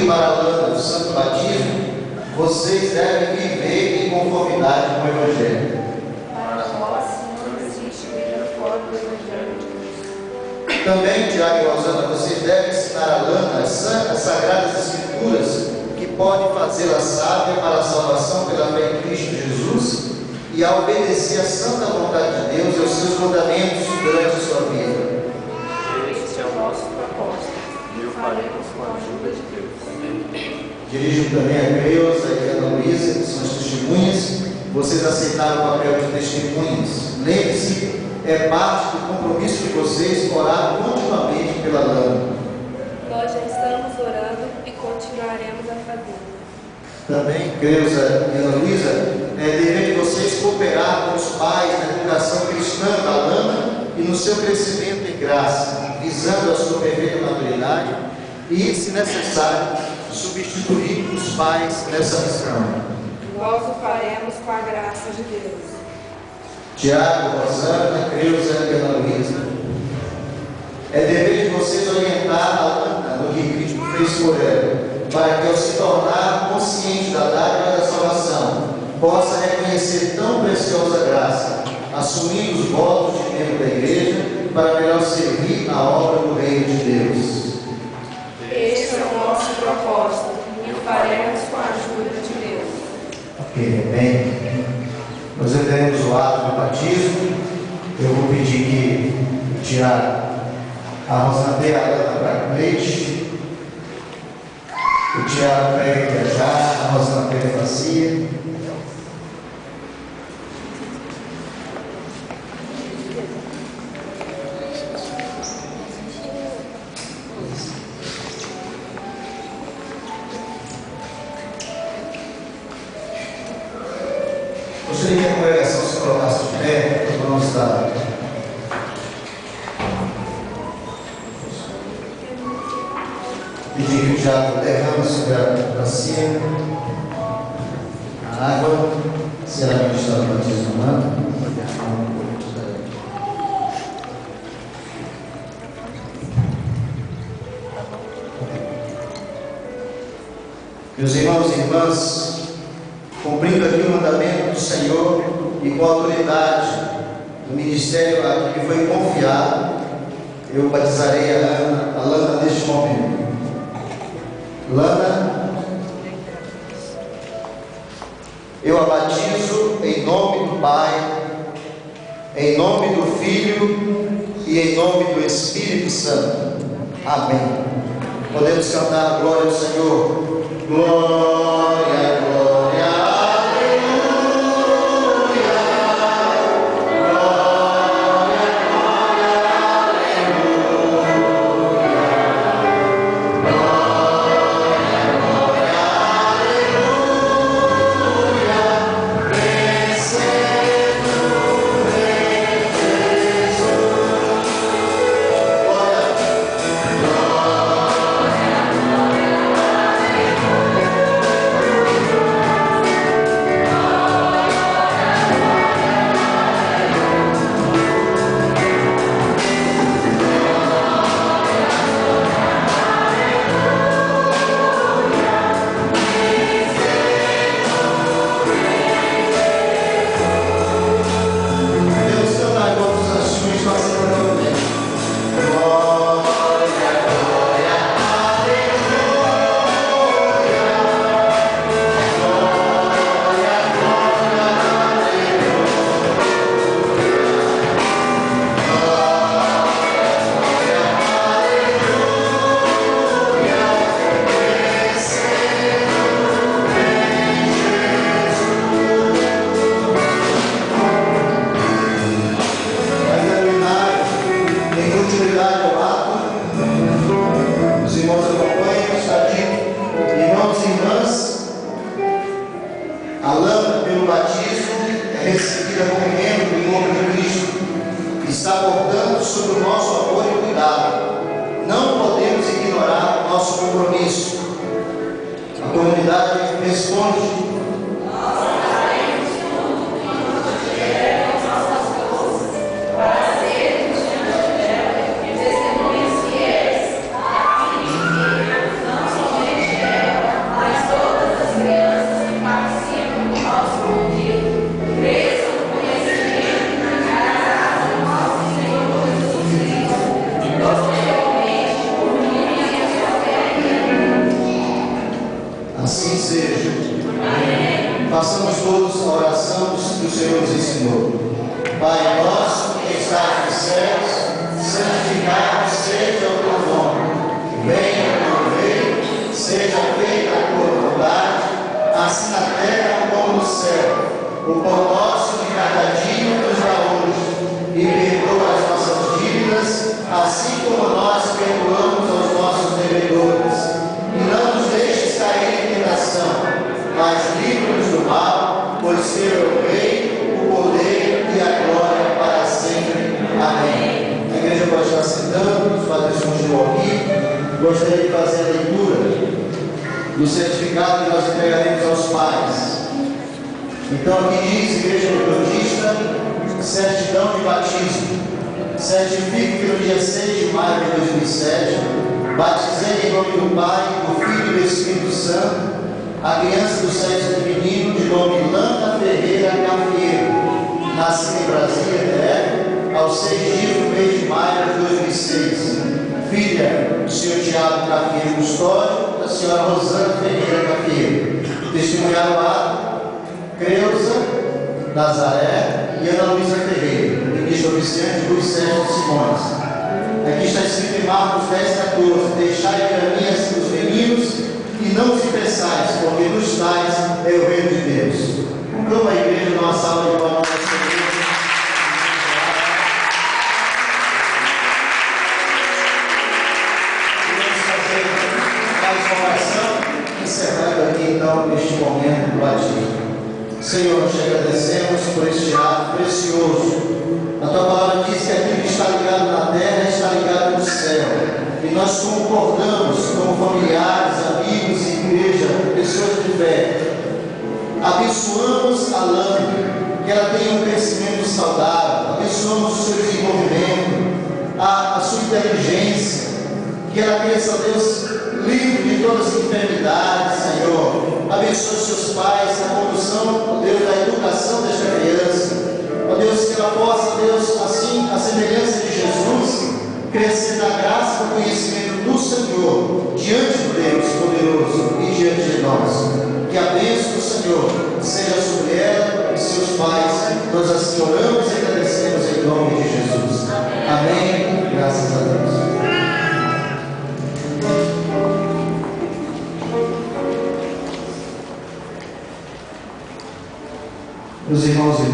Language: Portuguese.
para a lã do santo batismo, vocês devem viver em conformidade com o Evangelho. Para nós não existe vida fora do Evangelho de Deus. Também, Tiago e Rosana, vocês devem ensinar a lã as sagradas escrituras, que podem fazê-la sábia para a salvação pela fé em Cristo Jesus e a obedecer à santa vontade de Deus e aos seus mandamentos durante a sua vida. Este é o nosso propósito e o faremos com a ajuda de Deus. Dirijo também a Creuza e a Ana Luísa, que são as testemunhas. Vocês aceitaram o papel de testemunhas. Lembre-se, é parte do compromisso de vocês orar continuamente pela lã. Nós já estamos orando e continuaremos a fazer. Também, Creuza e Ana Luísa, é dever de vocês cooperar com os pais na educação cristã da Lana e no seu crescimento em graça, visando a sua perfeita maturidade e, se necessário, substituir os pais nessa missão. Nós o faremos com a graça de Deus. Tiago, Rosana, Creuza e Ana Luísa, é dever de vocês orientar a Lana no que Cristo fez por ela, para que, ao se tornar consciente da dádiva da salvação, possa reconhecer tão preciosa graça, assumindo os votos de membro da igreja, para melhor servir na obra do reino de Deus. Este é o nosso propósito e o faremos com a ajuda de Deus. Ok, bem. Nós teremos o ato do batismo. Eu vou pedir que o Tiago, a Rosana dê a lã para leite. O Tiago pega a jarra, a Rosana pega a bacia. Gostaria que a congregação se colocasse de pé, vamos estar. Pedir que o Tiago derrame sobre a bacia a água, será ministrado o batismo humano. Meus irmãos e irmãs, cumprindo aqui o mandamento do Senhor e com a autoridade do ministério a que me foi confiado, eu batizarei a Lana neste momento. Lana, eu a batizo em nome do Pai, em nome do Filho e em nome do Espírito Santo. Amém. Podemos cantar glória ao Senhor. Glória, glória. Assim seja. Amém. Façamos todos a oração que o Senhor nos ensinou. Pai nosso que estás nos céus, santificado seja o teu nome. Venha o teu reino, seja feita a tua vontade, assim na terra como no céu. O pão nosso de cada dia nos dá hoje, e perdoa as nossas dívidas, assim como nós perdoamos aos nossos devedores. E não nos deixes cair em tentação, mas livra-nos do mal, pois teu é o reino, o poder e a glória para sempre. Amém. A igreja pode estar sentando, os padres continuam aqui. Gostaria de fazer a leitura do certificado que nós entregaremos aos pais. Então aqui diz, igreja metodista, certidão de batismo. Certifico que no dia 6 de maio de 2007, batizei em nome do Pai, do Filho e do Espírito Santo, a criança do sexo feminino de nome Landa Ferreira Cafieiro, nascida em Brasília, DF, aos 6 dias do mês de maio de 2006. Filha do senhor Tiago Cafieiro Custódio, da senhora Rosana Ferreira Cafieiro. Testemunhado lá, Creuza Nazaré e Ana Luísa Ferreira, ministro oficiante Luiz Sérgio Simões. Aqui está escrito em Marcos 10:14: deixai que caminhem os meninos e não os impeçais, porque dos tais é o reino de Deus. Conclua a igreja numa salva de palmas. Vamos fazer mais uma oração, encerrando aqui então neste momento do batismo. Senhor, nós te agradecemos por este ato precioso. A tua palavra diz que aquilo que está ligado na terra está ligado no céu. E nós concordamos como familiares, amigos, igreja, pessoas de fé. Abençoamos a Lana, que ela tenha um crescimento saudável. Abençoamos o seu desenvolvimento, a sua inteligência, que ela cresça, Deus, livre de todas as enfermidades, Senhor. Abençoe seus pais na condução, ó Deus, da educação desta criança. Ó Deus, que ela possa, Deus, assim, a semelhança de Jesus, crescer na graça e no conhecimento do Senhor, diante do Deus poderoso e diante de nós. Que a bênção do Senhor seja sobre ela e seus pais. Nós assim oramos e agradecemos em nome de Jesus. Amém. Graças a Deus. Meus irmãos e irmãs,